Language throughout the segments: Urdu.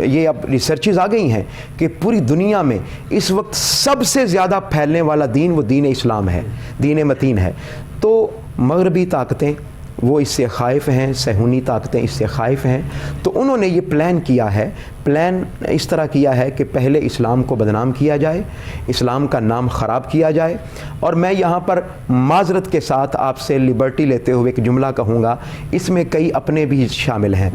یہ اب ریسرچز آ گئی ہیں کہ پوری دنیا میں اس وقت سب سے زیادہ پھیلنے والا دین وہ دین اسلام ہے، دین متین ہے. تو مغربی طاقتیں وہ اس سے خائف ہیں، صہیونی طاقتیں اس سے خائف ہیں. تو انہوں نے یہ پلان کیا ہے، پلان اس طرح کیا ہے کہ پہلے اسلام کو بدنام کیا جائے، اسلام کا نام خراب کیا جائے. اور میں یہاں پر معذرت کے ساتھ آپ سے لبرٹی لیتے ہوئے ایک جملہ کہوں گا، اس میں کئی اپنے بھی شامل ہیں،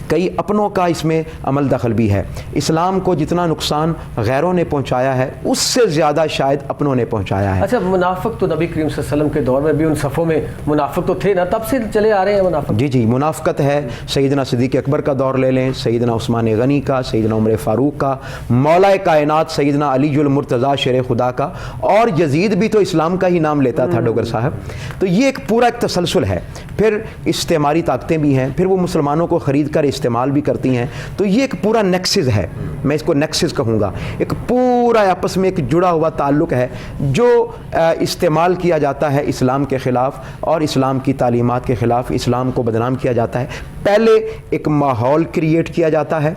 کئی اپنوں کا اس میں عمل دخل بھی ہے. اسلام کو جتنا نقصان غیروں نے پہنچایا ہے اس سے زیادہ شاید اپنوں نے پہنچایا ہے. اچھا، منافق تو نبی کریم صلی اللہ علیہ وسلم کے دور میں بھی ان صفوں میں منافق تو تھے نا، تب سے چلے آ رہے ہیں منافق. جی منافقت ہے. سیدنا صدیق اکبر کا دور لے لیں، سیدنا عثمان غنی کا، سیدنا عمر فاروق کا، مولا کائنات سیدنا علی المرتضیٰ شیر خدا کا، اور یزید بھی تو اسلام کا ہی نام لیتا تھا ڈوگر صاحب. تو یہ ایک پورا ایک تسلسل ہے. پھر استعماری طاقتیں بھی ہیں، پھر وہ مسلمانوں کو خرید کر استعمال بھی کرتی ہیں. تو یہ ایک پورا نیکسس ہے، میں اس کو نیکسس کہوں گا، ایک پورا آپس میں ایک جڑا ہوا تعلق ہے جو استعمال کیا جاتا ہے اسلام کے خلاف اور اسلام کی تعلیمات کے خلاف. اسلام کو بدنام کیا جاتا ہے. پہلے ایک ماحول کریٹ کیا جاتا ہے،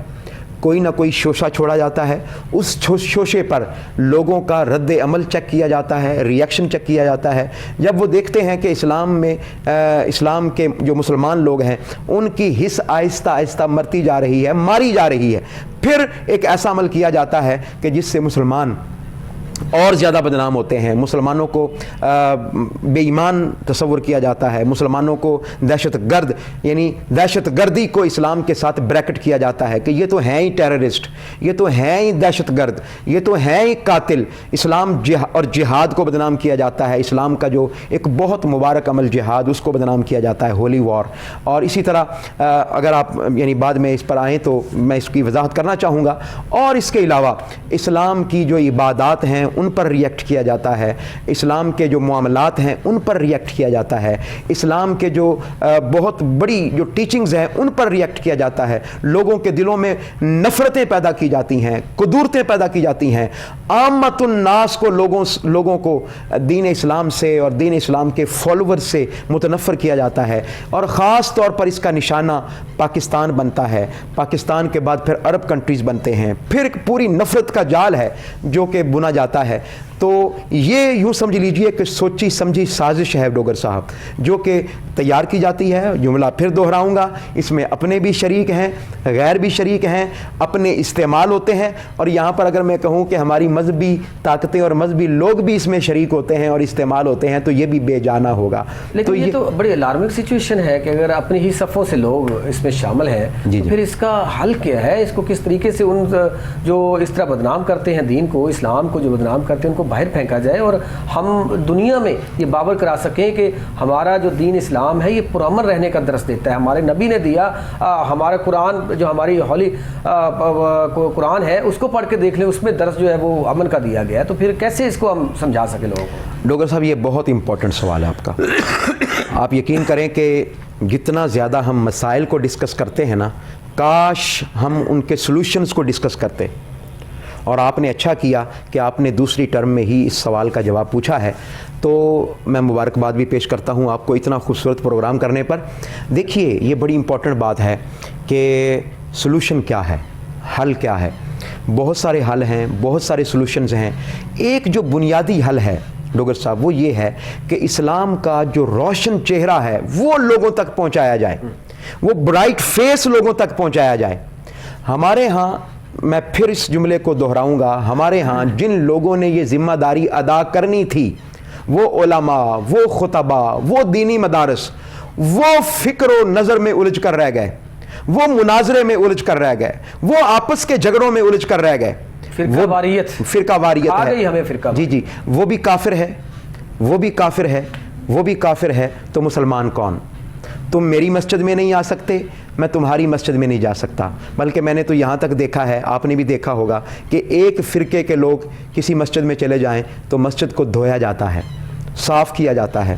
کوئی نہ کوئی شوشہ چھوڑا جاتا ہے، اس شوشے پر لوگوں کا رد عمل چیک کیا جاتا ہے، ریئیکشن چیک کیا جاتا ہے. جب وہ دیکھتے ہیں کہ اسلام میں اسلام کے جو مسلمان لوگ ہیں ان کی حص آہستہ آہستہ مرتی جا رہی ہے، ماری جا رہی ہے، پھر ایک ایسا عمل کیا جاتا ہے کہ جس سے مسلمان اور زیادہ بدنام ہوتے ہیں. مسلمانوں کو بے ایمان تصور کیا جاتا ہے، مسلمانوں کو دہشت گرد یعنی دہشت گردی کو اسلام کے ساتھ بریکٹ کیا جاتا ہے کہ یہ تو ہیں ہی ٹیررسٹ، یہ تو ہیں ہی دہشت گرد، یہ تو ہیں ہی قاتل. اسلام اور جہاد کو بدنام کیا جاتا ہے، اسلام کا جو ایک بہت مبارک عمل جہاد اس کو بدنام کیا جاتا ہے، ہولی وار. اور اسی طرح اگر آپ یعنی بعد میں اس پر آئیں تو میں اس کی وضاحت کرنا چاہوں گا. اور اس کے علاوہ اسلام کی جو عبادات ہیں ان پر ریئیکٹ کیا جاتا ہے، اسلام کے جو معاملات ہیں ان پر ریئیکٹ کیا جاتا ہے، اسلام کے جو بہت بڑی جو ٹیچنگز ہیں ان پر ریئیکٹ کیا جاتا ہے. لوگوں کے دلوں میں نفرتیں پیدا کی جاتی ہیں، قدورتیں پیدا کی جاتی ہیں. عامت الناس کو لوگوں کو دین اسلام سے اور دین اسلام کے فالوور سے متنفر کیا جاتا ہے. اور خاص طور پر اس کا نشانہ پاکستان بنتا ہے. پاکستان کے بعد پھر عرب کنٹریز بنتے ہیں. پھر ایک پوری نفرت کا جال ہے جو کہ بنا جاتا ہے. تو یہ یوں سمجھ لیجئے کہ سوچی سمجھی سازش ہے ڈوگر صاحب جو کہ تیار کی جاتی ہے. جملہ پھر دہراؤں گا، اس میں اپنے بھی شریک ہیں، غیر بھی شریک ہیں، اپنے استعمال ہوتے ہیں. اور یہاں پر اگر میں کہوں کہ ہماری مذہبی طاقتیں اور مذہبی لوگ بھی اس میں شریک ہوتے ہیں اور استعمال ہوتے ہیں تو یہ بھی بے جانا ہوگا. لیکن یہ تو بڑی الارمنگ سچویشن ہے کہ اگر اپنی ہی صفوں سے لوگ اس میں شامل ہیں تو پھر اس کا حل کیا ہے؟ اس کو کس طریقے سے ان جو اس طرح بدنام کرتے ہیں دین کو، اسلام کو جو بدنام کرتے ہیں ان کو باہر پھینکا جائے اور ہم دنیا میں یہ باور کرا سکیں کہ ہمارا جو دین اسلام ہے یہ پرامن رہنے کا درس دیتا ہے. ہمارے نبی نے دیا، ہمارا قرآن جو ہماری ہولی قرآن ہے اس کو پڑھ کے دیکھ لیں، اس میں درس جو ہے وہ امن کا دیا گیا ہے. تو پھر کیسے اس کو ہم سمجھا سکیں لوگوں کو؟ ڈوگر صاحب یہ بہت امپورٹنٹ سوال ہے آپ کا. آپ یقین کریں کہ جتنا زیادہ ہم مسائل کو ڈسکس کرتے ہیں نا، کاش ہم ان کے سلوشنز کو ڈسکس کرتے. اور آپ نے اچھا کیا کہ آپ نے دوسری ٹرم میں ہی اس سوال کا جواب پوچھا ہے. تو میں مبارکباد بھی پیش کرتا ہوں آپ کو اتنا خوبصورت پروگرام کرنے پر. دیکھیے یہ بڑی امپورٹنٹ بات ہے کہ سلوشن کیا ہے، حل کیا ہے. بہت سارے حل ہیں، بہت سارے سلوشنز ہیں. ایک جو بنیادی حل ہے ڈوگر صاحب وہ یہ ہے کہ اسلام کا جو روشن چہرہ ہے وہ لوگوں تک پہنچایا جائے، وہ برائٹ فیس لوگوں تک پہنچایا جائے. ہمارے ہاں میں پھر اس جملے کو دہراؤں گا، ہمارے ہاں جن لوگوں نے یہ ذمہ داری ادا کرنی تھی وہ علماء، وہ خطبہ، وہ دینی مدارس، وہ فکر و نظر میں الجھ کر رہ گئے، وہ مناظرے میں الجھ کر رہ گئے، وہ آپس کے جھگڑوں میں الجھ کر رہ گئے. فرقہ واریت ہے. گئی ہمیں فرقہ. جی وہ بھی کافر ہے، وہ بھی کافر ہے، وہ بھی کافر ہے. تو مسلمان کون؟ تم میری مسجد میں نہیں آ سکتے، میں تمہاری مسجد میں نہیں جا سکتا. بلکہ میں نے تو یہاں تک دیکھا ہے، آپ نے بھی دیکھا ہوگا کہ ایک فرقے کے لوگ کسی مسجد میں چلے جائیں تو مسجد کو دھویا جاتا ہے، صاف کیا جاتا ہے.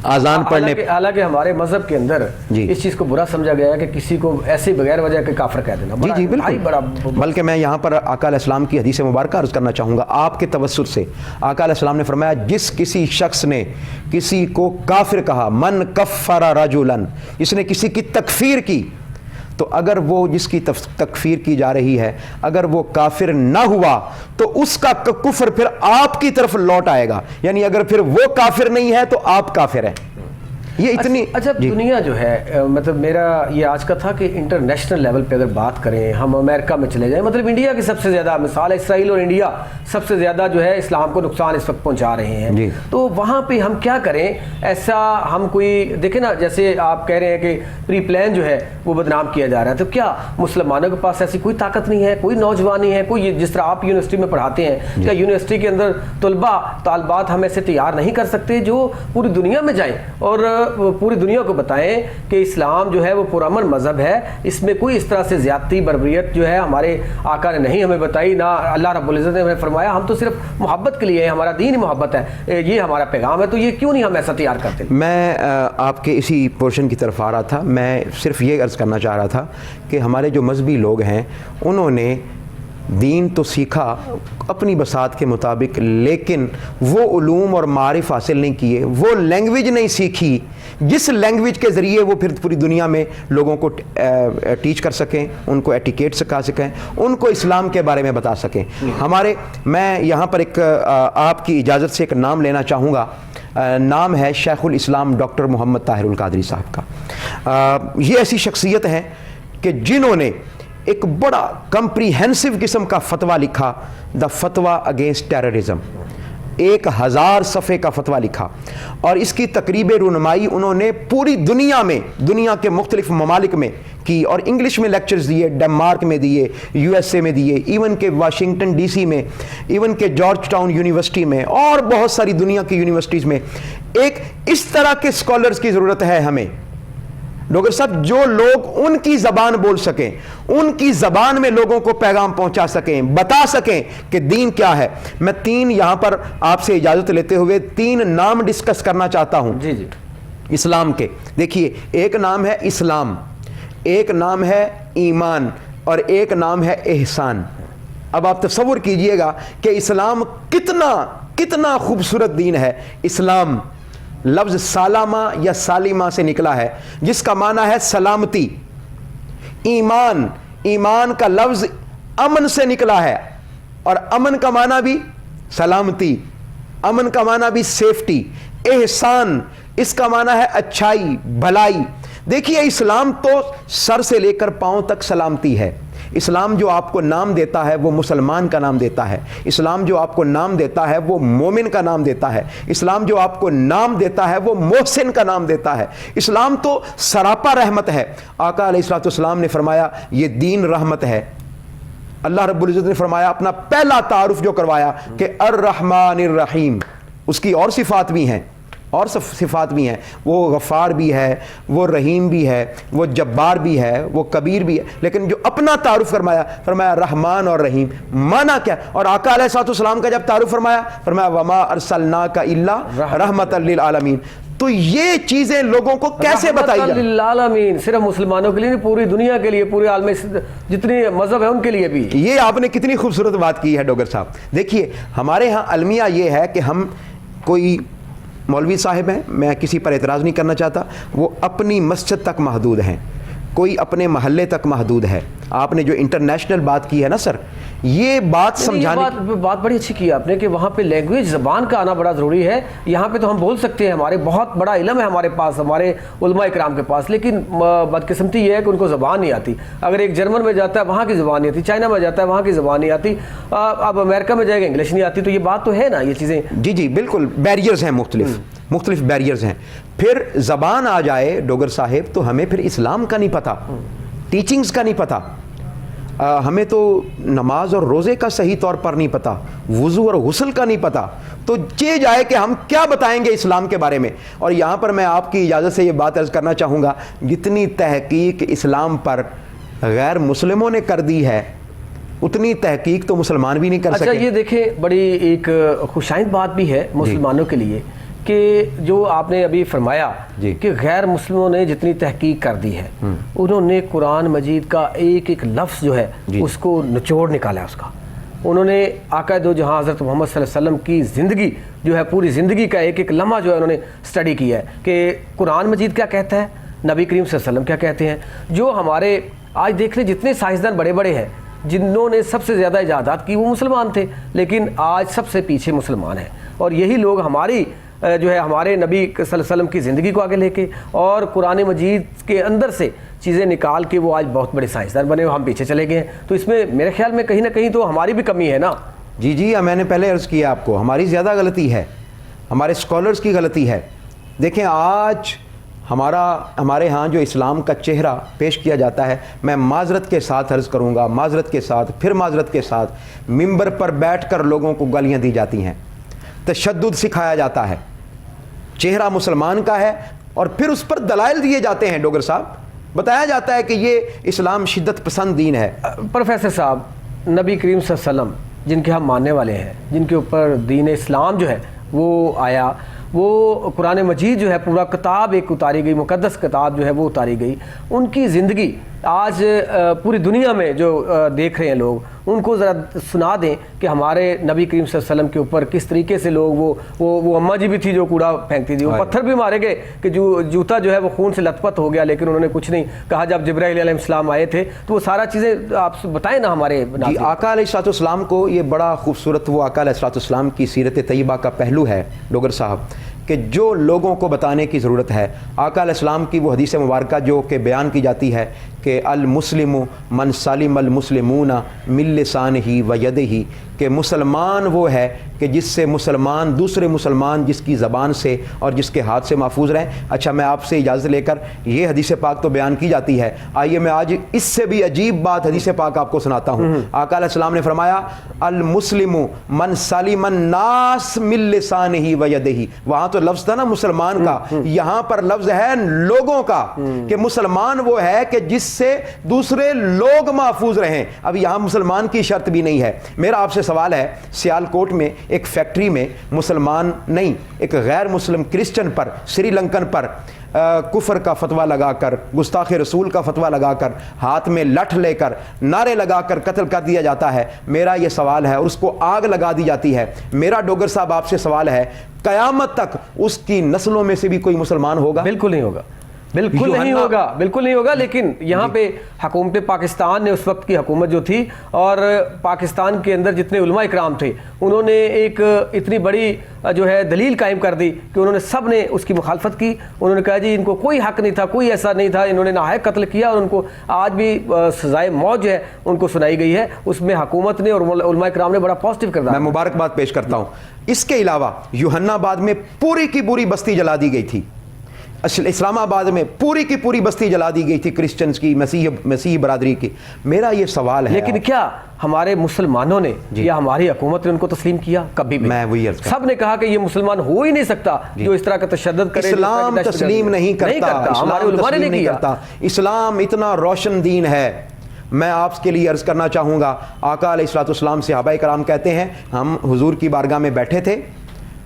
آزان پڑھنے حالانکہ ہمارے مذہب کے اندر اس چیز کو برا سمجھا گیا ہے کہ کسی کو ایسے بغیر وجہ کے کافر کہہ دینا. جی بالکل. بلکہ میں یہاں پر آقا علیہ السلام کی حدیث مبارکہ عرض کرنا چاہوں گا آپ کے توسط سے. آقا علیہ السلام نے فرمایا جس کسی شخص نے کسی کو کافر کہا، من کفر رجلا، جس نے کسی کی تکفیر کی، تو اگر وہ جس کی تکفیر کی جا رہی ہے اگر وہ کافر نہ ہوا تو اس کا کفر پھر آپ کی طرف لوٹ آئے گا، یعنی اگر پھر وہ کافر نہیں ہے تو آپ کافر ہیں. یہ اتنی اچھا دنیا جو ہے مطلب میرا یہ آج کا تھا کہ انٹرنیشنل لیول پہ اگر بات کریں، ہم امریکہ میں چلے جائیں، مطلب انڈیا کی سب سے زیادہ مثال ہے، اسرائیل اور انڈیا سب سے زیادہ جو ہے اسلام کو نقصان اس وقت پہنچا رہے ہیں. تو وہاں پہ ہم کیا کریں؟ ایسا ہم کوئی دیکھیں نا، جیسے آپ کہہ رہے ہیں کہ پری پلان جو ہے وہ بدنام کیا جا رہا ہے، تو کیا مسلمانوں کے پاس ایسی کوئی طاقت نہیں ہے، کوئی نوجوانی ہے، کوئی جس طرح آپ یونیورسٹی میں پڑھاتے ہیں، کیا یونیورسٹی کے اندر طالبات ہم ایسے تیار نہیں کر سکتے جو پوری دنیا میں جائیں اور پوری دنیا کو بتائیں کہ اسلام جو ہے وہ پرامن مذہب ہے، اس میں کوئی اس طرح سے زیادتی بربریت جو ہے ہمارے آقا نے نہیں ہمیں بتائی، نہ اللہ رب العزت نے ہمیں فرمایا، ہم تو صرف محبت کے لیے ہیں، ہمارا دین محبت ہے، یہ ہمارا پیغام ہے، تو یہ کیوں نہیں ہم ایسا تیار کرتے؟ میں آپ کے اسی پورشن کی طرف آ رہا تھا. میں صرف یہ عرض کرنا چاہ رہا تھا کہ ہمارے جو مذہبی لوگ ہیں انہوں نے دین تو سیکھا اپنی بساط کے مطابق، لیکن وہ علوم اور معارف حاصل نہیں کیے، وہ لینگویج نہیں سیکھی جس لینگویج کے ذریعے وہ پھر پوری دنیا میں لوگوں کو ٹیچ کر سکیں، ان کو ایٹیکیٹ سکھا سکیں، ان کو اسلام کے بارے میں بتا سکیں. میں یہاں پر ایک آپ کی اجازت سے ایک نام لینا چاہوں گا. نام ہے شیخ الاسلام ڈاکٹر محمد طاہر القادری صاحب کا. یہ ایسی شخصیت ہیں کہ جنہوں نے ایک بڑا کمپریہنسو قسم کا فتویٰ لکھا، دا فتویٰ اگینسٹ ٹیررزم. 1000 صفحے کا فتویٰ لکھا اور اس کی تقریب رونمائی انہوں نے پوری دنیا میں، دنیا کے مختلف ممالک میں کی، اور انگلش میں لیکچرز دیے، ڈنمارک میں دیے، یو ایس اے میں دیے، ایون کہ واشنگٹن ڈی سی میں، ایون کہ جارج ٹاؤن یونیورسٹی میں اور بہت ساری دنیا کی یونیورسٹیز میں. ایک اس طرح کے اسکالرز کی ضرورت ہے ہمیں ڈاکٹر صاحب، جو لوگ ان کی زبان بول سکیں، ان کی زبان میں لوگوں کو پیغام پہنچا سکیں، بتا سکیں کہ دین کیا ہے. میں 3 یہاں پر آپ سے اجازت لیتے ہوئے 3 نام ڈسکس کرنا چاہتا ہوں جی اسلام کے. دیکھیے، ایک نام ہے اسلام، ایک نام ہے ایمان، اور ایک نام ہے احسان. اب آپ تصور کیجئے گا کہ اسلام کتنا خوبصورت دین ہے. اسلام لفظ سالامہ یا سالمہ سے نکلا ہے جس کا معنی ہے سلامتی. ایمان کا لفظ امن سے نکلا ہے، اور امن کا معنی بھی سلامتی، امن کا معنی بھی سیفٹی. احسان اس کا معنی ہے اچھائی، بھلائی. دیکھیے، اسلام تو سر سے لے کر پاؤں تک سلامتی ہے. اسلام جو آپ کو نام دیتا ہے وہ مسلمان کا نام دیتا ہے. اسلام جو آپ کو نام دیتا ہے وہ مومن کا نام دیتا ہے. اسلام جو آپ کو نام دیتا ہے وہ محسن کا نام دیتا ہے. اسلام تو سراپا رحمت ہے. آقا علیہ الصلوۃ والسلام نے فرمایا یہ دین رحمت ہے. اللہ رب العزت نے فرمایا، اپنا پہلا تعارف جو کروایا کہ الرحمن الرحیم. اس کی اور صفات بھی ہیں، اور صفات بھی ہیں، وہ غفار بھی ہے، وہ رحیم بھی ہے، وہ جبار بھی ہے، وہ کبیر بھی ہے. لیکن جو اپنا تعارف فرمایا رحمان اور رحیم. معنی کیا؟ اور آقا علیہ الصلوۃ والسلام کا جب تعارف فرمایا وما ارسلناک الا رحمۃ للعالمین. تو یہ چیزیں لوگوں کو کیسے بتائی جائیں؟ رحمۃ للعالمین صرف مسلمانوں کے لیے نہیں، پوری دنیا کے لیے، پورے عالم جتنے مذہب ہیں ان کے لیے بھی. یہ آپ نے کتنی خوبصورت بات کی ہے ڈاکٹر صاحب. دیکھیے، ہمارے ہاں المیہ یہ ہے کہ ہم کوئی مولوی صاحب ہیں، میں کسی پر اعتراض نہیں کرنا چاہتا، وہ اپنی مسجد تک محدود ہیں، کوئی اپنے محلے تک محدود ہے. آپ نے جو انٹرنیشنل بات کی ہے نا سر، یہ بات سمجھانے بات بڑی اچھی کی آپ نے کہ وہاں پہ لینگویج زبان کا آنا بڑا ضروری ہے. یہاں پہ تو ہم بول سکتے ہیں، ہمارے بہت بڑا علم ہے ہمارے پاس، ہمارے علماء اکرام کے پاس، لیکن بدقسمتی یہ ہے کہ ان کو زبان نہیں آتی. اگر ایک جرمن میں جاتا ہے وہاں کی زبان نہیں آتی، چائنا میں جاتا ہے وہاں کی زبان نہیں آتی، اب امریکہ میں جائے گا انگلش نہیں آتی. تو یہ بات تو ہے نا، یہ چیزیں جی بالکل بیریئرز ہیں، مختلف بیریئرز ہیں. پھر زبان آ جائے ڈوگر صاحب تو ہمیں پھر اسلام کا نہیں پتہ، ٹیچنگز کا نہیں پتہ، ہمیں تو نماز اور روزے کا صحیح طور پر نہیں پتہ، وضو اور غسل کا نہیں پتہ. تو یہ جائے کہ ہم کیا بتائیں گے اسلام کے بارے میں. اور یہاں پر میں آپ کی اجازت سے یہ بات عرض کرنا چاہوں گا، جتنی تحقیق اسلام پر غیر مسلموں نے کر دی ہے اتنی تحقیق تو مسلمان بھی نہیں کر سکے. اچھا، یہ دیکھیں بڑی ایک خوشائند بات بھی ہے مسلمانوں کے لیے کہ جو آپ نے ابھی فرمایا کہ غیر مسلموں نے جتنی تحقیق کر دی ہے، انہوں نے قرآن مجید کا ایک ایک لفظ جو ہے اس کو نچوڑ نکالا ہے. اس کا انہوں نے آقا دو جہاں حضرت محمد صلی اللہ علیہ وسلم کی زندگی جو ہے، پوری زندگی کا ایک ایک لمحہ جو ہے انہوں نے سٹڈی کیا ہے کہ قرآن مجید کیا کہتا ہے، نبی کریم صلی اللہ علیہ وسلم کیا کہتے ہیں. جو ہمارے آج دیکھ لیں جتنے سائنسدان بڑے بڑے ہیں جنہوں نے سب سے زیادہ ایجادات کی وہ مسلمان تھے، لیکن آج سب سے پیچھے مسلمان ہیں، اور یہی لوگ ہماری جو ہے ہمارے نبی صلی اللہ علیہ وسلم کی زندگی کو آگے لے کے اور قرآن مجید کے اندر سے چیزیں نکال کے وہ آج بہت بڑے سائنسدان بنے اور ہم پیچھے چلے گئے ہیں. تو اس میں میرے خیال میں کہیں نہ کہیں تو ہماری بھی کمی ہے نا. جی میں نے پہلے عرض کیا آپ کو، ہماری زیادہ غلطی ہے، ہمارے اسکالرز کی غلطی ہے. دیکھیں آج ہمارے ہاں جو اسلام کا چہرہ پیش کیا جاتا ہے، میں معذرت کے ساتھ عرض کروں گا، معذرت کے ساتھ پھر معذرت کے ساتھ، ممبر پر بیٹھ کر لوگوں کو گالیاں دی جاتی ہیں، تشدد سکھایا جاتا ہے، چہرہ مسلمان کا ہے اور پھر اس پر دلائل دیے جاتے ہیں. ڈوگر صاحب بتایا جاتا ہے کہ یہ اسلام شدت پسند دین ہے. پروفیسر صاحب، نبی کریم صلی اللہ علیہ وسلم جن کے ہم ماننے والے ہیں، جن کے اوپر دین اسلام جو ہے وہ آیا، وہ قرآن مجید جو ہے پورا کتاب ایک اتاری گئی، مقدس کتاب جو ہے وہ اتاری گئی، ان کی زندگی آج پوری دنیا میں جو دیکھ رہے ہیں لوگ، ان کو ذرا سنا دیں کہ ہمارے نبی کریم صلی اللہ علیہ وسلم کے اوپر کس طریقے سے لوگ وہ اماں جی بھی تھی جو کوڑا پھینکتی تھی، وہ پتھر بھی مارے گئے کہ جوتا جو ہے وہ خون سے لت پت ہو گیا، لیکن انہوں نے کچھ نہیں کہا. جب جبرائیل علیہ السلام آئے تھے تو وہ سارا چیزیں آپ بتائیں نا ہمارے جی. آقا علیہ الصلوۃ والسلام کو یہ بڑا خوبصورت وہ آقا علیہ الصلوۃ والسلام کی سیرت طیبہ کا پہلو ہے ڈوگر صاحب کہ جو لوگوں کو بتانے کی ضرورت ہے. آقا علیہ السلام کی وہ حدیث مبارکہ جو کہ بیان کی جاتی ہے کہ المسلم من سلم المسلمون من لسانہ و یدہ، کہ مسلمان وہ ہے کہ جس سے مسلمان دوسرے مسلمان جس کی زبان سے اور جس کے ہاتھ سے محفوظ رہیں. اچھا میں آپ سے اجازت لے کر یہ حدیث پاک تو بیان کی جاتی ہے، آئیے میں آج اس سے بھی عجیب بات حدیث پاک آپ کو سناتا ہوں. آقا علیہ السلام نے فرمایا المسلم من سلم الناس من لسانہ و یدہ. وہاں تو لفظ تھا نا مسلمان کا، یہاں پر لفظ ہے لوگوں کا، کہ مسلمان وہ ہے کہ جس سے دوسرے لوگ محفوظ رہیں. اب یہاں مسلمان کی شرط بھی نہیں ہے. میرا آپ سے سوال ہے، سیالکوٹ میں ایک فیکٹری میں مسلمان نہیں، ایک غیر مسلم کرسچن پر، سری لنکن پر کفر کا فتویٰ لگا کر، گستاخ رسول کا فتویٰ لگا کر، ہاتھ میں لٹھ لے کر، نعرے لگا کر قتل کر دیا جاتا ہے. میرا یہ سوال ہے، اور اس کو آگ لگا دی جاتی ہے. میرا ڈوگر صاحب آپ سے سوال ہے، قیامت تک اس کی نسلوں میں سے بھی کوئی مسلمان ہوگا؟ بالکل نہیں ہوگا، بالکل نہیں ہوگا، بالکل نہیں ہوگا. لیکن یہاں پہ حکومت پاکستان نے اس وقت کی حکومت جو تھی اور پاکستان کے اندر جتنے علماء اکرام تھے، انہوں نے ایک اتنی بڑی جو ہے دلیل قائم کر دی کہ انہوں نے سب نے اس کی مخالفت کی. انہوں نے کہا جی ان کو کوئی حق نہیں تھا، کوئی ایسا نہیں تھا، انہوں نے ناحق قتل کیا اور ان کو آج بھی سزائے موت جو ہے ان کو سنائی گئی ہے. اس میں حکومت نے اور علماء اکرام نے بڑا پازیٹیو کردار. میں مبارکباد پیش کرتا ہوں. اس کے علاوہ یوحنا آباد میں پوری کی پوری بستی جلا دی گئی تھی. اسلام آباد میں پوری کی پوری بستی جلا دی گئی تھی کرسچنز کی، مسیحی برادری کی. میرا یہ سوال ہے، لیکن کیا ہمارے مسلمانوں نے یا ہماری حکومت نے ان کو تسلیم کیا؟ کبھی بھی. میں وہی سب نے کہا کہ یہ مسلمان ہو ہی نہیں سکتا جو اس طرح کا تشدد کرے. اسلام تسلیم نہیں کرتا، ہمارے علماء نے نہیں کیا. اسلام اتنا روشن دین ہے. میں آپ کے لیے عرض کرنا چاہوں گا، آقا علیہ الصلوۃ والسلام صحابہ کرام کہتے ہیں ہم حضور کی بارگاہ میں بیٹھے تھے،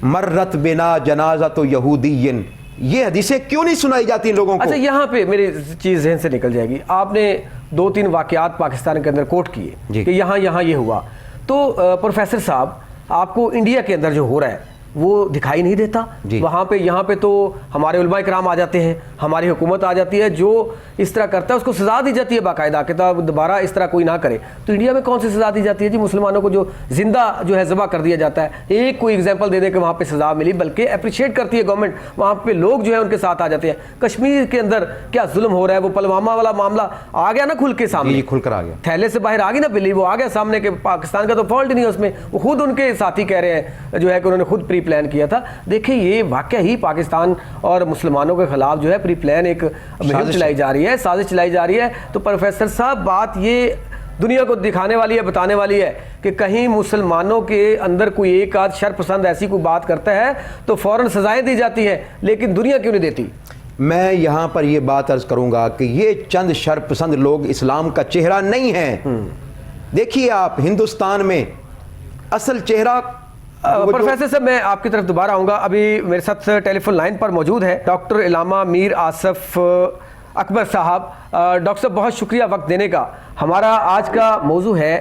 مرت بنا جنازۃ یہودی. یہ حدیثیں کیوں نہیں سنائی جاتی لوگوں کو؟ اچھا یہاں پہ میری چیز ذہن سے نکل جائے گی. آپ نے 2-3 واقعات پاکستان کے اندر کوٹ کیے کہ یہاں یہ ہوا. تو پروفیسر صاحب آپ کو انڈیا کے اندر جو ہو رہا ہے وہ دکھائی نہیں دیتا؟ وہاں پہ یہاں پہ تو ہمارے علماء کرام آ جاتے ہیں، ہماری حکومت آ جاتی ہے، جو اس طرح کرتا ہے اس کو سزا دی جاتی ہے باقاعدہ کہ دوبارہ اس طرح کوئی نہ کرے. تو انڈیا میں کون سی سزا دی جاتی ہے جی؟ مسلمانوں کو جو زندہ جو ہے ذبح کر دیا جاتا ہے. ایک کوئی ایگزامپل دے دے کہ وہاں پہ سزا ملی، بلکہ اپریشیٹ کرتی ہے گورنمنٹ، وہاں پہ لوگ جو ہے ان کے ساتھ آ جاتے ہیں. کشمیر کے اندر کیا ظلم ہو رہا ہے، وہ پلوامہ والا معاملہ آ گیا نا کھل کے سامنے، کھل کر آ گیا، تھیلے سے باہر آ گئی نا بلی، وہ آ گیا سامنے کہ پاکستان کا تو فالٹ نہیں ہے اس میں. وہ خود ان کے ساتھی کہہ رہے ہیں جو ہے کہ انہوں نے خود پری پلان کیا تھا. دیکھیں یہ واقعہ ہی پاکستان اور مسلمانوں کے خلاف جو ہے پری پلان ایک مہم چلائی جا رہی ہے، سازش چلائی جا رہی ہے. تو پروفیسر صاحب بات یہ دنیا کو دکھانے والی ہے، بتانے والی ہے کہ کہیں مسلمانوں کے اندر کوئی ایک آدھ شر پسند ایسی کوئی بات کرتا ہے تو فوراً سزائیں دی جاتی ہیں، لیکن دنیا کیوں نہیں دیتی؟ میں یہاں پر یہ بات عرض کروں گا کہ یہ چند شر پسند لوگ اسلام کا چہرہ نہیں ہیں. دیکھیے آپ ہندوستان میں اصل چہرہ. پروفیسر صاحب میں آپ کی طرف دوبارہ آؤں گا. ابھی میرے ساتھ ٹیلی فون لائن پر موجود ہے ڈاکٹر علامہ میر آصف اکبر صاحب. ڈاکٹر صاحب بہت شکریہ وقت دینے کا. ہمارا آج کا موضوع ہے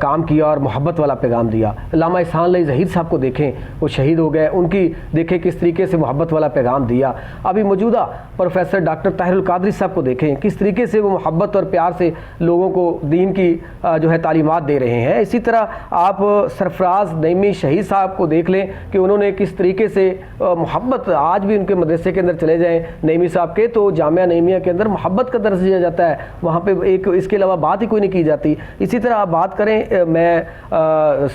کام کیا اور محبت والا پیغام دیا. علامہ احسان علی ظہیر صاحب کو دیکھیں, وہ شہید ہو گئے, ان کی دیکھیں کس طریقے سے محبت والا پیغام دیا. ابھی موجودہ پروفیسر ڈاکٹر طاہر القادری صاحب کو دیکھیں کس طریقے سے وہ محبت اور پیار سے لوگوں کو دین کی جو ہے تعلیمات دے رہے ہیں. اسی طرح آپ سرفراز نعیمی شہید صاحب کو دیکھ لیں کہ انہوں نے کس طریقے سے محبت, آج بھی ان کے مدرسے کے اندر چلے جائیں نعیمی صاحب کے تو جامعہ نعیمیہ کے اندر محبت کا درس دیا جاتا ہے, وہاں پہ ایک اس کے علاوہ بات ہی کوئی نہیں کی جاتی. اسی طرح آپ بات کریں, میں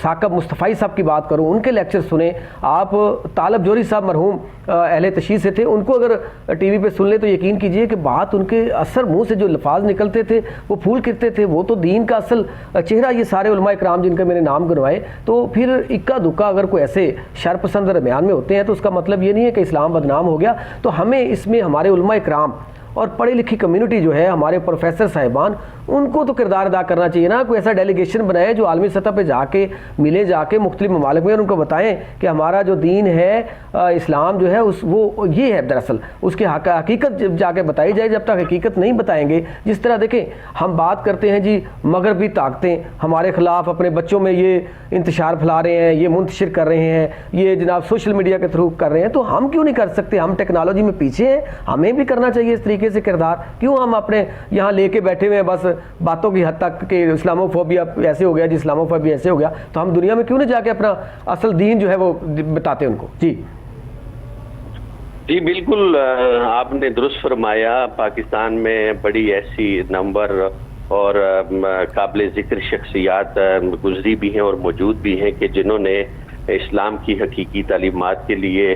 ثاقب مصطفی صاحب کی بات کروں, ان کے لیکچر سنیں آپ. طالب جوہری صاحب مرحوم اہل تشیع سے تھے, ان کو اگر ٹی وی پہ سن لیں تو یقین کیجئے کہ بات ان کے اثر منہ سے جو الفاظ نکلتے تھے وہ پھول کرتے تھے. وہ تو دین کا اصل چہرہ یہ سارے علماء اکرام جن کا میں نے نام گنوائے. تو پھر اکا دکا اگر کوئی ایسے شر پسند درمیان میں ہوتے ہیں تو اس کا مطلب یہ نہیں ہے کہ اسلام بدنام ہو گیا. تو ہمیں اس میں ہمارے علماء اکرام اور پڑھی لکھی کمیونٹی جو ہے, ہمارے پروفیسر صاحبان, ان کو تو کردار ادا کرنا چاہیے نا. کوئی ایسا ڈیلیگیشن بنائے جو عالمی سطح پہ جا کے ملے, جا کے مختلف ممالک میں, اور ان کو بتائیں کہ ہمارا جو دین ہے اسلام جو ہے وہ یہ ہے. دراصل اس کی حقیقت جا کے بتائی جائے. جب تک حقیقت نہیں بتائیں گے, جس طرح دیکھیں ہم بات کرتے ہیں جی مغربی طاقتیں ہمارے خلاف اپنے بچوں میں یہ انتشار پھیلا رہے ہیں, یہ منتشر کر رہے ہیں, یہ جناب سوشل میڈیا کے تھرو کر رہے ہیں, تو ہم کیوں نہیں کر سکتے؟ ہم ٹیکنالوجی میں پیچھے ہیں, ہمیں بھی کرنا چاہیے اس طریقے سے کردار. کیوں ہم اپنے یہاں لے کے بیٹھے ہوئے ہیں بس باتوں کی حد تک کہ اسلاموفوبیا ایسے ہو گیا جی, اسلاموفوبیا ایسے ہو گیا, تو ہم دنیا میں کیوں نہیں جا کے اپنا اصل دین جو ہے وہ بتاتے ان کو. جی بالکل آپ نے درست فرمایا. پاکستان میں بڑی ایسی نمبر اور قابل ذکر شخصیات گزری بھی ہیں اور موجود بھی ہیں کہ جنہوں نے اسلام کی حقیقی تعلیمات کے لیے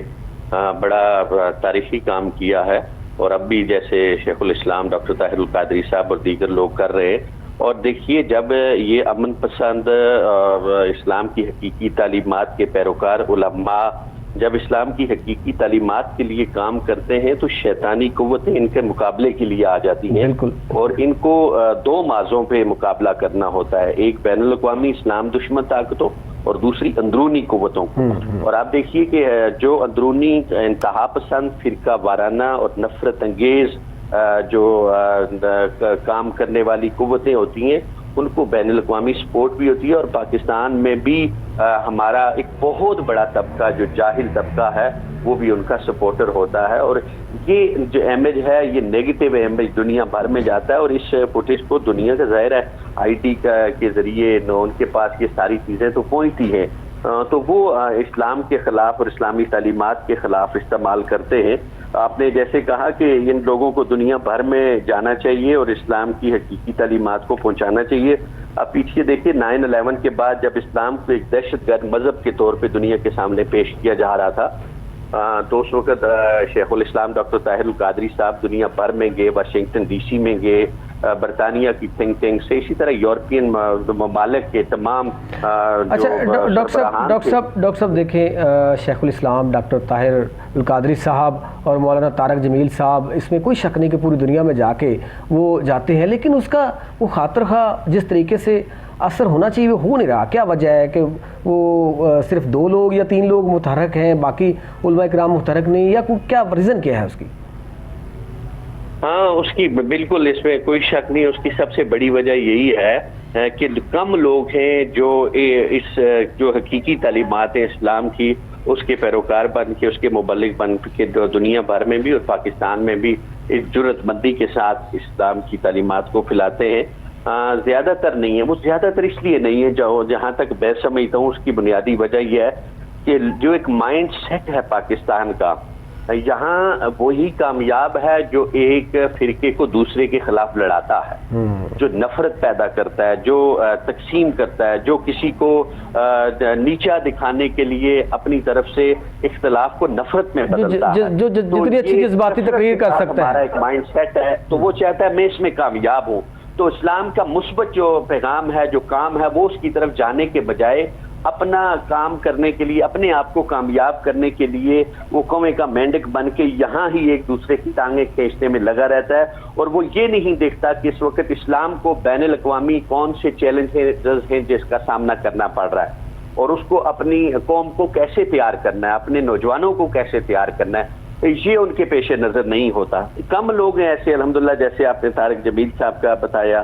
بڑا تاریخی کام کیا ہے, اور اب بھی جیسے شیخ الاسلام ڈاکٹر طاہر القادری صاحب اور دیگر لوگ کر رہے ہیں. اور دیکھیے جب یہ امن پسند اسلام کی حقیقی تعلیمات کے پیروکار علماء جب اسلام کی حقیقی تعلیمات کے لیے کام کرتے ہیں تو شیطانی قوتیں ان کے مقابلے کے لیے آ جاتی ہیں, اور ان کو دو مازوں پہ مقابلہ کرنا ہوتا ہے, ایک بین الاقوامی اسلام دشمن طاقتوں اور دوسری اندرونی قوتوں کو. اور آپ دیکھیے کہ جو اندرونی انتہا پسند فرقہ وارانہ اور نفرت انگیز جو کام کرنے والی قوتیں ہوتی ہیں ان کو بین الاقوامی سپورٹ بھی ہوتی ہے, اور پاکستان میں بھی ہمارا ایک بہت بڑا طبقہ جو جاہل طبقہ ہے وہ بھی ان کا سپورٹر ہوتا ہے. اور یہ جو امیج ہے یہ نیگیٹو امیج دنیا بھر میں جاتا ہے, اور اس فوٹیج کو دنیا کا ظاہر ہے آئی ٹی کے ذریعے ان کے پاس یہ ساری چیزیں تو پہنچتی ہیں, تو وہ اسلام کے خلاف اور اسلامی تعلیمات کے خلاف استعمال کرتے ہیں. آپ نے جیسے کہا کہ ان لوگوں کو دنیا بھر میں جانا چاہیے اور اسلام کی حقیقی تعلیمات کو پہنچانا چاہیے. آپ پیچھے دیکھیے 9/11 کے بعد جب اسلام کو ایک دہشت گرد مذہب کے طور پہ دنیا کے سامنے پیش کیا جا رہا تھا, تو اس وقت شیخ الاسلام ڈاکٹر طاہر القادری صاحب دنیا بھر میں گئے, واشنگٹن ڈی سی میں گئے, برطانیہ کی تھنک ٹینک سے, اسی طرح یورپین ممالک کے تمام. اچھا ڈاکٹر صاحب دیکھیں, شیخ الاسلام ڈاکٹر طاہر القادری صاحب اور مولانا طارق جمیل صاحب, اس میں کوئی شک نہیں کہ پوری دنیا میں جا کے وہ جاتے ہیں, لیکن اس کا وہ خاطر خواہ جس طریقے سے اثر ہونا چاہیے وہ ہو نہیں رہا. کیا وجہ ہے کہ وہ صرف 2 لوگ یا 3 لوگ متحرک ہیں, باقی علماء کرام متحرک نہیں, یا کیا ریزن کیا ہے اس کی؟ ہاں اس کی بالکل اس میں کوئی شک نہیں. اس کی سب سے بڑی وجہ یہی ہے کہ کم لوگ ہیں جو اس جو حقیقی تعلیمات ہیں اسلام کی اس کے پیروکار بن کے, اس کے مبلغ بن کے دنیا بھر میں بھی اور پاکستان میں بھی اس جرأت مندی کے ساتھ اسلام کی تعلیمات کو پھیلاتے ہیں. زیادہ تر نہیں ہے, وہ زیادہ تر اس لیے نہیں ہے جہاں تک میں سمجھتا ہوں اس کی بنیادی وجہ یہ ہے کہ جو ایک مائنڈ سیٹ ہے پاکستان کا, یہاں وہی کامیاب ہے جو ایک فرقے کو دوسرے کے خلاف لڑاتا ہے, جو نفرت پیدا کرتا ہے, جو تقسیم کرتا ہے, جو کسی کو نیچا دکھانے کے لیے اپنی طرف سے اختلاف کو نفرت میں بدلتا ہے, جو جتنی اچھی جذباتی تقریر کر سکتا ہے. ہمارا ایک مائنڈ سیٹ ہے تو وہ چاہتا ہے میں اس میں کامیاب ہوں. تو اسلام کا مثبت جو پیغام ہے, جو کام ہے, وہ اس کی طرف جانے کے بجائے اپنا کام کرنے کے لیے, اپنے آپ کو کامیاب کرنے کے لیے وہ قومے کا مینڈک بن کے یہاں ہی ایک دوسرے کی ٹانگیں کھینچنے میں لگا رہتا ہے, اور وہ یہ نہیں دیکھتا کہ اس وقت اسلام کو بین الاقوامی کون سے چیلنجز ہیں جس کا سامنا کرنا پڑ رہا ہے, اور اس کو اپنی قوم کو کیسے تیار کرنا ہے, اپنے نوجوانوں کو کیسے تیار کرنا ہے, یہ ان کے پیش نظر نہیں ہوتا. کم لوگ ہیں ایسے الحمدللہ, جیسے آپ نے طارق جمیل صاحب کا بتایا,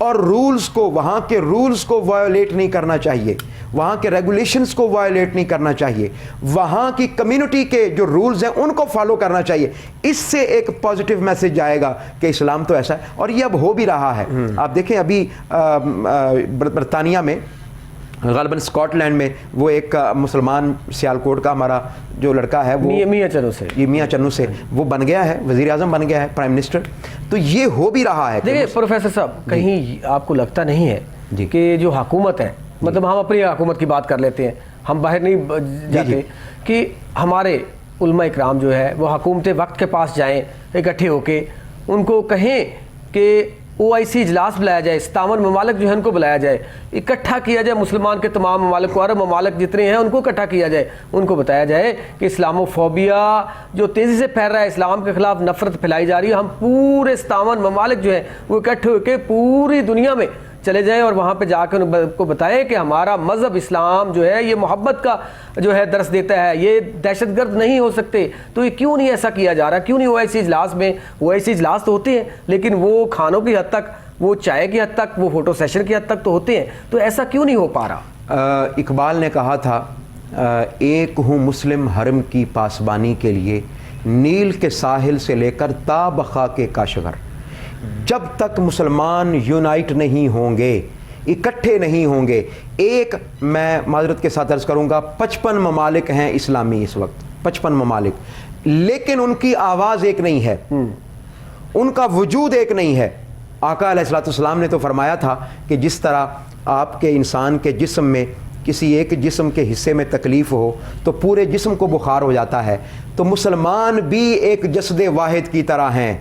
اور رولز کو, وہاں کے رولز کو وائلیٹ نہیں کرنا چاہیے, وہاں کے ریگولیشنز کو وائلیٹ نہیں کرنا چاہیے, وہاں کی کمیونٹی کے جو رولز ہیں ان کو فالو کرنا چاہیے. اس سے ایک پازیٹیو میسج جائے گا کہ اسلام تو ایسا ہے, اور یہ اب ہو بھی رہا ہے. آپ دیکھیں ابھی برطانیہ میں, غالباً اسکاٹ لینڈ میں, وہ ایک مسلمان سیالکوٹ کا ہمارا جو لڑکا ہے, وہ میاں چنو سے وہ بن گیا ہے, وزیر اعظم بن گیا ہے, پرائم منسٹر. تو یہ ہو بھی رہا ہے. دیکھیں پروفیسر صاحب, کہیں آپ کو لگتا نہیں ہے کہ جو حکومت ہے, مطلب ہم اپنی حکومت کی بات کر لیتے ہیں, ہم باہر نہیں جاتے, کہ ہمارے علماء اکرام جو ہے وہ حکومت وقت کے پاس جائیں اکٹھے ہو کے, ان کو کہیں کہ OIC اجلاس بلایا جائے, 57 ممالک جو ہے ان کو بلایا جائے, اکٹھا کیا جائے مسلمان کے تمام ممالک کو, عرب ممالک جتنے ہیں ان کو اکٹھا کیا جائے, ان کو بتایا جائے کہ اسلامو فوبیا جو تیزی سے پھیل رہا ہے, اسلام کے خلاف نفرت پھیلائی جا رہی ہے, ہم پورے 57 ممالک جو ہیں وہ اکٹھے ہو کے پوری دنیا میں چلے جائیں اور وہاں پہ جا کے ان کو بتائیں کہ ہمارا مذہب اسلام جو ہے یہ محبت کا جو ہے درس دیتا ہے, یہ دہشت گرد نہیں ہو سکتے. تو یہ کیوں نہیں ایسا کیا جا رہا, کیوں نہیں OIC اجلاس میں, OIC اجلاس تو ہوتے ہیں لیکن وہ کھانوں کی حد تک, وہ چائے کی حد تک, وہ فوٹو سیشن کی حد تک تو ہوتے ہیں, تو ایسا کیوں نہیں ہو پا رہا؟ اقبال نے کہا تھا, ایک ہوں مسلم حرم کی پاسبانی کے لیے, نیل کے ساحل سے لے کر تا بخا کے کاشغر. جب تک مسلمان یونائٹ نہیں ہوں گے, اکٹھے نہیں ہوں گے, ایک, میں معذرت کے ساتھ عرض کروں گا, 55 ممالک ہیں اسلامی اس وقت, 55 ممالک, لیکن ان کی آواز ایک نہیں ہے, ان کا وجود ایک نہیں ہے. آقا علیہ الصلوۃ والسلام نے تو فرمایا تھا کہ جس طرح آپ کے انسان کے جسم میں کسی ایک جسم کے حصے میں تکلیف ہو تو پورے جسم کو بخار ہو جاتا ہے, تو مسلمان بھی ایک جسد واحد کی طرح ہیں.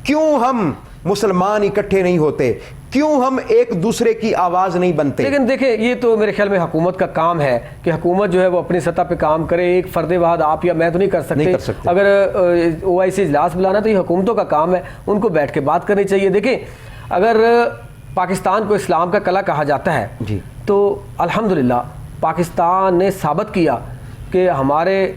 کیوں ہم مسلمان اکٹھے نہیں ہوتے, کیوں ہم ایک دوسرے کی آواز نہیں بنتے؟ لیکن دیکھیں یہ تو میرے خیال میں حکومت کا کام ہے کہ حکومت جو ہے وہ اپنی سطح پہ کام کرے. ایک فرد واحد آپ یا میں تو نہیں کر سکتے. اگر OIC اجلاس بلانا تو یہ حکومتوں کا کام ہے, ان کو بیٹھ کے بات کرنی چاہیے. دیکھیں اگر پاکستان کو اسلام کا قلعہ کہا جاتا ہے تو الحمدللہ پاکستان نے ثابت کیا کہ ہمارے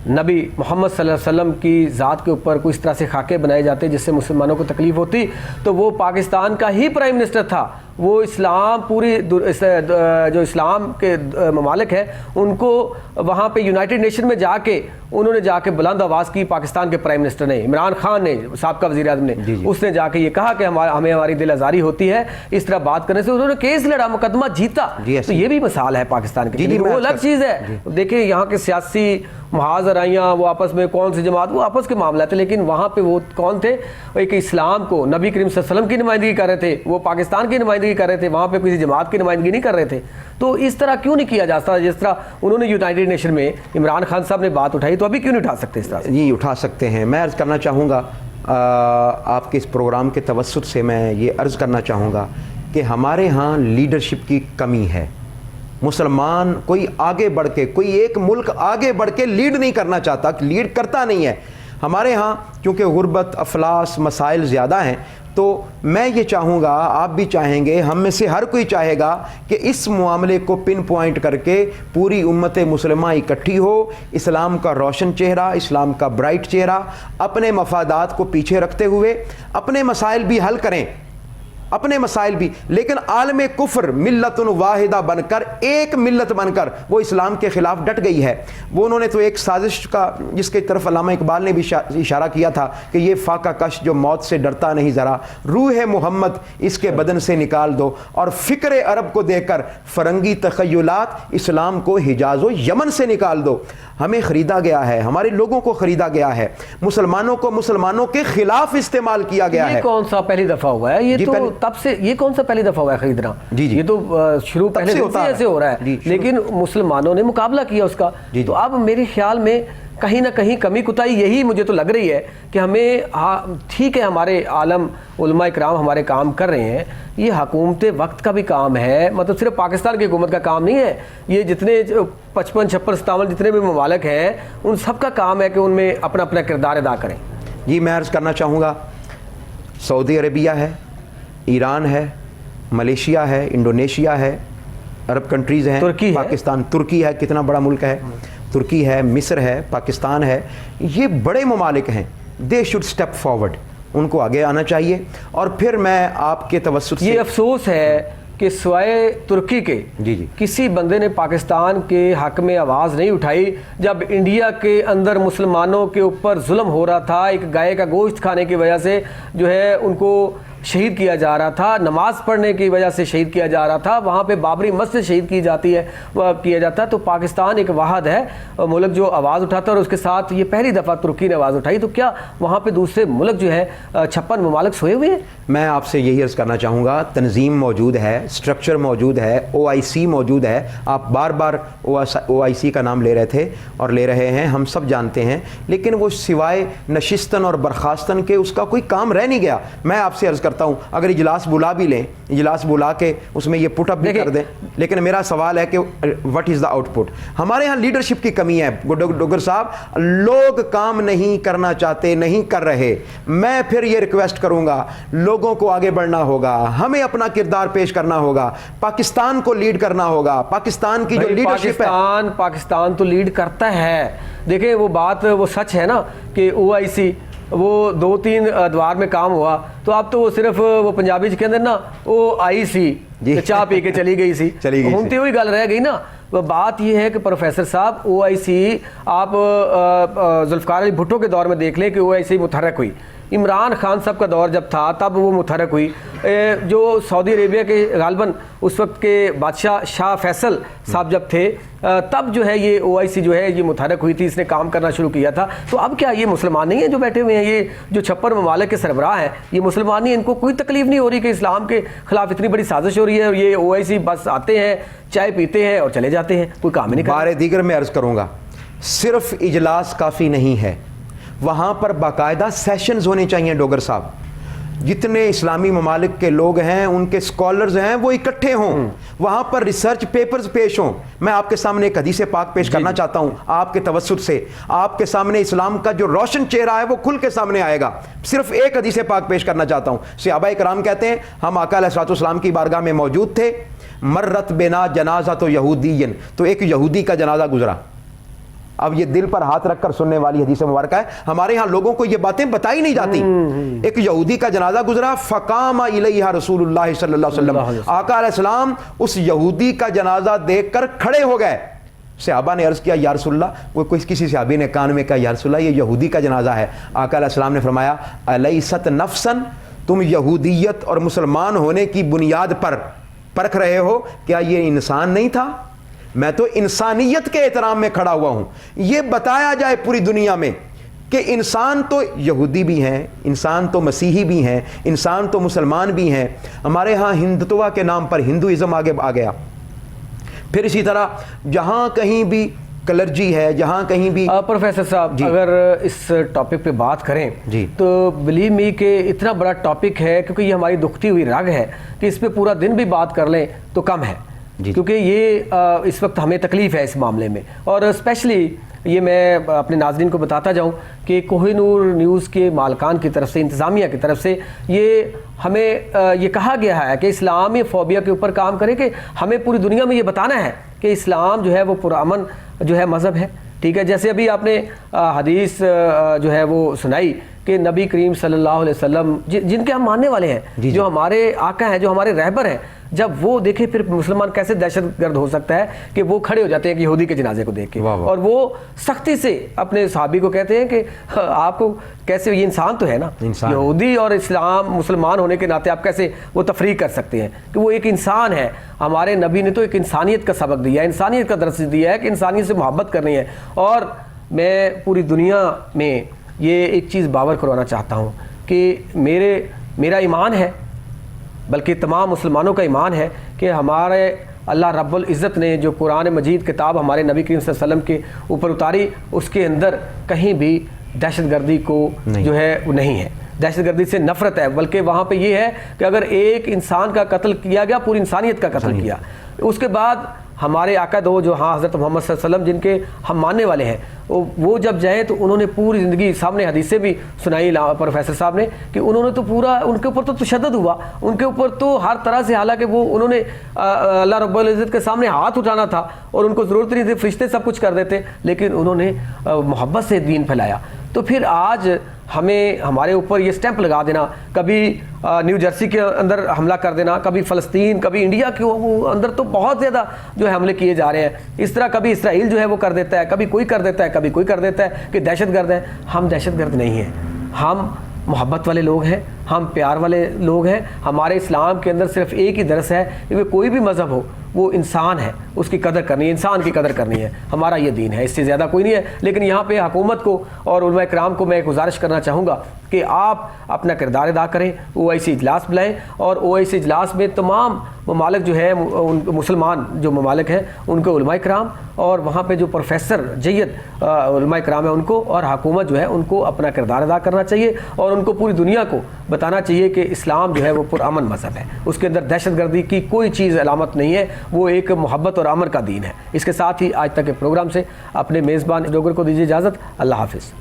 نبی محمد صلی اللہ علیہ وسلم کی ذات کے اوپر کوئی اس طرح سے خاکے بنائے جاتے جس سے مسلمانوں کو تکلیف ہوتی, تو وہ پاکستان کا ہی پرائم منسٹر تھا. وہ اسلام پوری جو اسلام کے ممالک ہیں ان کو وہاں پہ یونائٹڈ نیشن میں جا کے انہوں نے جا کے بلند آواز کی. پاکستان کے پرائم منسٹر نے, عمران خان نے, سابقہ وزیر اعظم نے, اس نے جا کے یہ کہا کہ ہمیں ہماری دل آزاری ہوتی ہے اس طرح بات کرنے سے. انہوں نے کیس لڑا, مقدمہ جیتا. تو یہ بھی مثال ہے پاکستان کی. وہ الگ چیز ہے. دیکھیں یہاں کے سیاسی محاذ رائیاں, وہ آپس میں کون سی جماعت, وہ آپس کے معاملات تھے, لیکن وہاں پہ وہ کون تھے, ایک اسلام کو, نبی کریم صلی اللہ علیہ وسلم کی نمائندگی کر رہے تھے, وہ پاکستان کی نمائندگی کر رہے تھے, وہاں پہ کسی جماعت کی نمائندگی نہیں کر رہے تھے. تو اس طرح کیوں نہیں کیا جاتا جس طرح انہوں نے یونائٹڈ نیشن میں عمران خان صاحب نے بات اٹھائی, تو ابھی کیوں نہیں اٹھا سکتے اس طرح سے؟ جی اٹھا سکتے ہیں. میں عرض کرنا چاہوں گا, آپ کے اس پروگرام کے توسط سے میں یہ عرض کرنا چاہوں گا کہ ہمارے ہاں لیڈرشپ کی کمی ہے. مسلمان کوئی آگے بڑھ کے, کوئی ایک ملک آگے بڑھ کے لیڈ نہیں کرنا چاہتا, لیڈ کرتا نہیں ہے. ہمارے ہاں کیونکہ غربت, افلاس, مسائل زیادہ ہیں, تو میں یہ چاہوں گا, آپ بھی چاہیں گے, ہم میں سے ہر کوئی چاہے گا کہ اس معاملے کو پن پوائنٹ کر کے پوری امت مسلمہ اکٹھی ہو, اسلام کا روشن چہرہ, اسلام کا برائٹ چہرہ, اپنے مفادات کو پیچھے رکھتے ہوئے اپنے مسائل بھی حل کریں, اپنے مسائل بھی, لیکن عالم کفر ملت واحدہ بن کر, ایک ملت بن کر وہ اسلام کے خلاف ڈٹ گئی ہے. وہ انہوں نے تو ایک سازش کا, جس کی طرف علامہ اقبال نے بھی اشارہ کیا تھا کہ یہ فاقہ کش جو موت سے ڈرتا نہیں ذرا, روح محمد اس کے بدن سے نکال دو, اور فکر عرب کو دے کر فرنگی تخیلات اسلام کو حجاز و یمن سے نکال دو. ہمیں خریدا گیا ہے, ہمارے لوگوں کو خریدا گیا ہے, مسلمانوں کو مسلمانوں کے خلاف استعمال کیا گیا ہے. یہ کون سا پہلی دفعہ ہوا ہے؟ یہ تو تب سے, یہ کون سا پہلی دفعہ ہوا ہے خریدنا؟ یہ تو شروع پہلے دن سے ایسے ہو رہا ہے, لیکن مسلمانوں نے مقابلہ کیا اس کا. تو اب میرے خیال میں کہیں نہ کہیں کمی کوتاہی یہی مجھے تو لگ رہی ہے کہ ہمیں, ٹھیک ہے ہمارے عالم علماء اکرام ہمارے کام کر رہے ہیں, یہ حکومت وقت کا بھی کام ہے, مطلب صرف پاکستان کی حکومت کا کام نہیں ہے, یہ جتنے 55, 56, 57 جتنے بھی ممالک ہیں ان سب کا کام ہے کہ ان میں اپنا اپنا کردار ادا کریں. جی میں عرض کرنا چاہوں گا, سعودی عربیہ ہے, ایران ہے, ملیشیا ہے, انڈونیشیا ہے, عرب کنٹریز ہیں, پاکستان, ترکی ہے, کتنا بڑا ملک ہے, ترکی ہے, مصر ہے, پاکستان ہے, یہ بڑے ممالک ہیں. They should step forward. ان کو آگے آنا چاہیے. اور پھر میں آپ کے توسط سے یہ افسوس ہے کہ سوائے ترکی کے کسی بندے نے پاکستان کے حق میں آواز نہیں اٹھائی جب انڈیا کے اندر مسلمانوں کے اوپر ظلم ہو رہا تھا. ایک گائے کا گوشت کھانے کی وجہ سے جو ہے ان کو شہید کیا جا رہا تھا, نماز پڑھنے کی وجہ سے شہید کیا جا رہا تھا, وہاں پہ بابری مسجد شہید کی جاتی ہے کیا جاتا ہے. تو پاکستان ایک واحد ہے ملک جو آواز اٹھاتا ہے, اور اس کے ساتھ یہ پہلی دفعہ ترکی نے آواز اٹھائی. تو کیا وہاں پہ دوسرے ملک جو ہے 56 ممالک سوئے ہوئے ہیں؟ میں آپ سے یہی عرض کرنا چاہوں گا, تنظیم موجود ہے, اسٹرکچر موجود ہے, OIC موجود ہے. آپ بار بار OIC کا نام لے رہے تھے اور لے رہے ہیں, ہم سب جانتے ہیں, لیکن وہ سوائے نشستن اور برخاستن کے اس کا کوئی کام رہ نہیں گیا. میں آپ سے عرض کرتا ہوں اگر اجلاس بلا بھی لیں, اجلاس بلا کے اس میں یہ پٹ اپ بھی کر دیں, لیکن میرا سوال ہے کہ what is the out put. ہمارے ہاں لیڈرشپ کی کمی ہے ڈوگر صاحب, لوگ کام نہیں کرنا چاہتے, نہیں کر رہے. میں پھر یہ ریکویسٹ کروں گا, لوگوں کو آگے بڑھنا ہوگا, ہمیں اپنا کردار پیش کرنا ہوگا, پاکستان کو لیڈ کرنا ہوگا. پاکستان کی جو لیڈرشپ ہے, پاکستان تو لیڈ کرتا ہے. دیکھیں وہ بات وہ سچ ہے نا کہ OIC وہ 2-3 ادوار میں کام ہوا, تو اب تو وہ صرف وہ پنجابی کے اندر نا OIC چاہ پی کے چلی گئی سی, گھومتی ہوئی گل رہ گئی نا. بات یہ ہے کہ پروفیسر صاحب OIC آپ ذوالفقار علی بھٹو کے دور میں دیکھ لیں کہ OIC متحرک ہوئی. عمران خان صاحب کا دور جب تھا تب وہ متحرک ہوئی. جو سعودی عربیہ کے غالباً اس وقت کے بادشاہ شاہ فیصل صاحب جب تھے تب جو ہے یہ OIC جو ہے یہ متحرک ہوئی تھی, اس نے کام کرنا شروع کیا تھا. تو اب کیا یہ مسلمان نہیں ہیں جو بیٹھے ہوئے ہیں, یہ جو 56 ممالک کے سربراہ ہیں یہ مسلمان نہیں ہیں, ان کو کوئی تکلیف نہیں ہو رہی کہ اسلام کے خلاف اتنی بڑی سازش ہو رہی ہے, اور یہ OIC بس آتے ہیں, چائے پیتے ہیں اور چلے جاتے ہیں, کوئی کام ہی نہیں کرتے. بارے دیگر میں عرض کروں گا, صرف اجلاس کافی نہیں ہے, وہاں پر باقاعدہ سیشنز ہونے چاہیے. ڈوگر صاحب, جتنے اسلامی ممالک کے لوگ ہیں, ان کے اسکالرز ہیں, وہ اکٹھے ہوں, وہاں پر ریسرچ پیپرز پیش ہوں. میں آپ کے سامنے ایک حدیث پاک پیش کرنا چاہتا ہوں آپ کے توسط سے. آپ کے سامنے اسلام کا جو روشن چہرہ ہے وہ کھل کے سامنے آئے گا. صرف ایک حدیث پاک پیش کرنا چاہتا ہوں. صحابہ کرام کہتے ہیں ہم آقا علیہ الصلوۃ والسلام کی بارگاہ میں موجود تھے, مرت بنا جنازہ تو یہودین, تو ایک یہودی کا جنازہ گزرا. اب یہ دل پر ہاتھ رکھ کر سننے والی حدیث مبارکہ ہے, ہمارے ہاں لوگوں کو یہ باتیں بتائی نہیں جاتی. ایک یہودی کا جنازہ گزرا, فقام الیہ رسول اللہ صلی اللہ علیہ وسلم, آقا علیہ السلام اس یہودی کا جنازہ دیکھ کر کھڑے ہو گئے. صحابہ نے عرض کیا یا رسول اللہ, کوئی کسی صحابی نے کان میں کہا یا رسول اللہ یہ یہودی کا جنازہ ہے. آقا علیہ السلام نے فرمایا الیست نفسن, تم یہودیت اور مسلمان ہونے کی بنیاد پر پرکھ رہے ہو, کیا یہ انسان نہیں تھا؟ میں تو انسانیت کے احترام میں کھڑا ہوا ہوں. یہ بتایا جائے پوری دنیا میں کہ انسان تو یہودی بھی ہیں, انسان تو مسیحی بھی ہیں, انسان تو مسلمان بھی ہیں. ہمارے ہاں ہندتوا کے نام پر ہندوازم آگے آ گیا. پھر اسی طرح جہاں کہیں بھی کلرجی ہے, جہاں کہیں بھی. پروفیسر صاحب اگر اس ٹاپک پہ بات کریں تو بلیو می کہ اتنا بڑا ٹاپک ہے, کیونکہ یہ ہماری دکھتی ہوئی رگ ہے, کہ اس پہ پورا دن بھی بات کر لیں تو کم ہے. کیونکہ یہ اس وقت ہمیں تکلیف ہے اس معاملے میں. اور اسپیشلی یہ میں اپنے ناظرین کو بتاتا جاؤں کہ کوہ نور نیوز کے مالکان کی طرف سے, انتظامیہ کی طرف سے یہ ہمیں یہ کہا گیا ہے کہ اسلامی فوبیا کے اوپر کام کریں, کہ ہمیں پوری دنیا میں یہ بتانا ہے کہ اسلام جو ہے وہ پرامن جو ہے مذہب ہے. ٹھیک ہے, جیسے ابھی آپ نے حدیث جو ہے وہ سنائی کہ نبی کریم صلی اللہ علیہ وسلم جن کے ہم ماننے والے ہیں, جو ہمارے آقا ہیں, جو ہمارے رہبر ہیں, جب وہ دیکھیں پھر مسلمان کیسے دہشت گرد ہو سکتا ہے کہ وہ کھڑے ہو جاتے ہیں یہودی کے جنازے کو دیکھ کے, اور وہ سختی سے اپنے صحابی کو کہتے ہیں کہ آپ کو کیسے, یہ انسان تو ہے نا, یہودی اور اسلام مسلمان ہونے کے ناطے آپ کیسے وہ تفریق کر سکتے ہیں کہ وہ ایک انسان ہے. ہمارے نبی نے تو ایک انسانیت کا سبق دیا ہے, انسانیت کا درس دیا ہے کہ انسانیت سے محبت کرنی ہے. اور میں پوری دنیا میں یہ ایک چیز باور کروانا چاہتا ہوں کہ میرا ایمان ہے, بلکہ تمام مسلمانوں کا ایمان ہے کہ ہمارے اللہ رب العزت نے جو قرآن مجید کتاب ہمارے نبی کریم صلی اللہ علیہ وسلم کے اوپر اتاری, اس کے اندر کہیں بھی دہشت گردی کو جو ہے وہ نہیں ہے, دہشت گردی سے نفرت ہے. بلکہ وہاں پہ یہ ہے کہ اگر ایک انسان کا قتل کیا گیا, پوری انسانیت کا قتل کیا. اس کے بعد ہمارے آقا دو جو حضرت محمد صلی اللہ علیہ وسلم جن کے ہم ماننے والے ہیں, وہ جب جائیں تو انہوں نے پوری زندگی سامنے حدیثیں بھی سنائی پروفیسر صاحب نے کہ انہوں نے تو پورا, ان کے اوپر تو تشدد ہوا, ان کے اوپر تو ہر طرح سے, حالانکہ وہ انہوں نے اللہ رب العزت کے سامنے ہاتھ اٹھانا تھا اور ان کو ضرورت نہیں تھی, فرشتے سب کچھ کر دیتے, لیکن انہوں نے محبت سے دین پھیلایا. تو پھر آج ہمیں ہمارے اوپر یہ سٹیمپ لگا دینا، کبھی نیو جرسی کے اندر حملہ کر دینا، کبھی فلسطین، کبھی انڈیا کے اندر تو بہت زیادہ جو ہے حملے کیے جا رہے ہیں، اس طرح کبھی اسرائیل جو ہے وہ کر دیتا ہے، کبھی کوئی کر دیتا ہے، کبھی کوئی کر دیتا ہے کہ دہشت گرد ہیں. ہم دہشت گرد نہیں ہیں، ہم محبت والے لوگ ہیں، ہم پیار والے لوگ ہیں. ہمارے اسلام کے اندر صرف ایک ہی درس ہے کہ کوئی بھی مذہب ہو وہ انسان ہے، اس کی قدر کرنی ہے، انسان کی قدر کرنی ہے. ہمارا یہ دین ہے، اس سے زیادہ کوئی نہیں ہے. لیکن یہاں پہ حکومت کو اور علماء کرام کو میں گزارش کرنا چاہوں گا کہ آپ اپنا کردار ادا کریں، OIC اجلاس بلائیں، اور OIC اجلاس میں تمام ممالک جو ہیں، مسلمان جو ممالک ہیں ان کے علماء کرام اور وہاں پہ جو پروفیسر جید علماء کرام ہیں ان کو، اور حکومت جو ہے ان کو اپنا کردار ادا کرنا چاہیے، اور ان کو پوری دنیا کو بتانا چاہیے کہ اسلام جو ہے وہ پرامن مذہب ہے، اس کے اندر دہشت گردی کی کوئی چیز علامت نہیں ہے، وہ ایک محبت اور امن کا دین ہے. اس کے ساتھ ہی آج تک کے پروگرام سے اپنے میزبان ڈوگر کو دیجیے اجازت. اللہ حافظ.